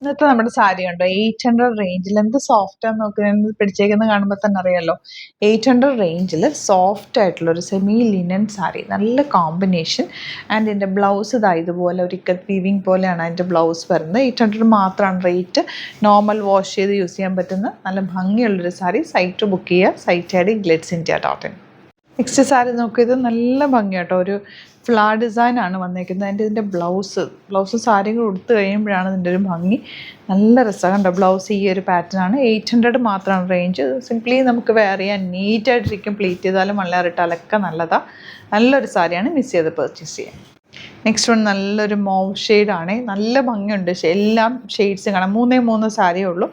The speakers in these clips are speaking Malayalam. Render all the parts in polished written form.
ഇന്നത്തെ നമ്മുടെ സാരി ഉണ്ടോ 800 റേഞ്ചിൽ എന്ത് സോഫ്റ്റാന്ന് നോക്കുന്നത് പിടിച്ചേക്കുന്നത് കാണുമ്പോൾ തന്നെ അറിയാലോ. 800 റേഞ്ചിൽ സോഫ്റ്റ് ആയിട്ടുള്ള ഒരു സെമി ലിനൻ സാരി, നല്ല കോമ്പിനേഷൻ. ആൻഡ് ഇതിൻ്റെ ബ്ലൗസ് ഇതാ ഇതുപോലെ ഒരു ഇക്കത്ത് വീവിങ് പോലെയാണ് അതിൻ്റെ ബ്ലൗസ് വരുന്നത്. 800 മാത്രമാണ് റേറ്റ്. നോർമൽ വാഷ് ചെയ്ത് യൂസ് ചെയ്യാൻ പറ്റുന്ന നല്ല ഭംഗിയുള്ളൊരു സാരി. സൈറ്റ് ബുക്ക് ചെയ്യുക, site I D glitzindia.in. Next sari നോക്കിയത് നല്ല ഭംഗിയാട്ടോ, ഒരു ഫ്ലവർ ഡിസൈനാണ് വന്നേക്കുന്നത്. അതിൻ്റെ ഇതിൻ്റെ ബ്ലൗസ് സാരിയും കൂടെ ഉടുത്ത് കഴിയുമ്പോഴാണ് ഇതിൻ്റെ ഒരു ഭംഗി. നല്ല രസമാണ് കണ്ടോ. ബ്ലൗസ് ഈ ഒരു പാറ്റേൺ ആണ്. 800 മാത്രമാണ് റേഞ്ച്. സിംപ്ലി നമുക്ക് വെയർ ചെയ്യാൻ നീറ്റായിട്ടിരിക്കും. പ്ലീറ്റ് ചെയ്താലും മള്ളാറിട്ടാലൊക്കെ നല്ലതാണ്. നല്ലൊരു സാരിയാണ്, മിസ് ചെയ്ത് പർച്ചേസ് ചെയ്യാം. നെക്സ്റ്റ് വൺ നല്ലൊരു മോവ് ഷെയ്ഡാണ്. നല്ല ഭംഗിയുണ്ട്. എല്ലാം ഷെയ്ഡ്സും കാണാം. 3 സാരിയേ ഉള്ളൂ.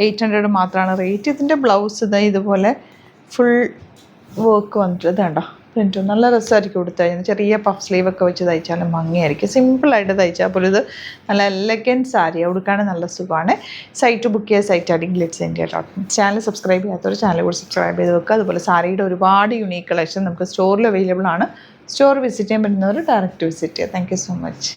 800 മാത്രമാണ് റേറ്റ്. ഇതിൻ്റെ ബ്ലൗസ് ഇതുപോലെ ഫുൾ വർക്ക് വന്നിട്ട് ഇതാണ്ടോ പ്രിൻറ്റും. നല്ല രസമായിരിക്കും കൊടുത്തയച്ചാൽ. ചെറിയ പഫ് സ്ലീവ് ഒക്കെ വെച്ച് തയ്ച്ചാലും ഭംഗിയായിരിക്കും. സിമ്പിളായിട്ട് തയ്ച്ചാൽ പോലും ഇത് നല്ല എലഗൻറ്റ് സാരി ഉടുക്കാൻ നല്ല സുഖമാണ്. സൈറ്റ് ബുക്ക് ചെയ്യുക, site I D glitzindia.in. Channel subscribe ചെയ്യാത്തവർ ചാനൽ കൂടി സബ്സ്ക്രൈബ് ചെയ്ത് വെക്കുക. അതുപോലെ സാരിയുടെ ഒരുപാട് യുണീക്ക് കളക്ഷൻ നമുക്ക് സ്റ്റോറിൽ അവൈലബിൾ ആണ്. സ്റ്റോർ വിസിറ്റ് ചെയ്യാൻ പറ്റുന്നവർ ഡയറക്റ്റ് വിസിറ്റ് ചെയ്യുക. Thank you so much.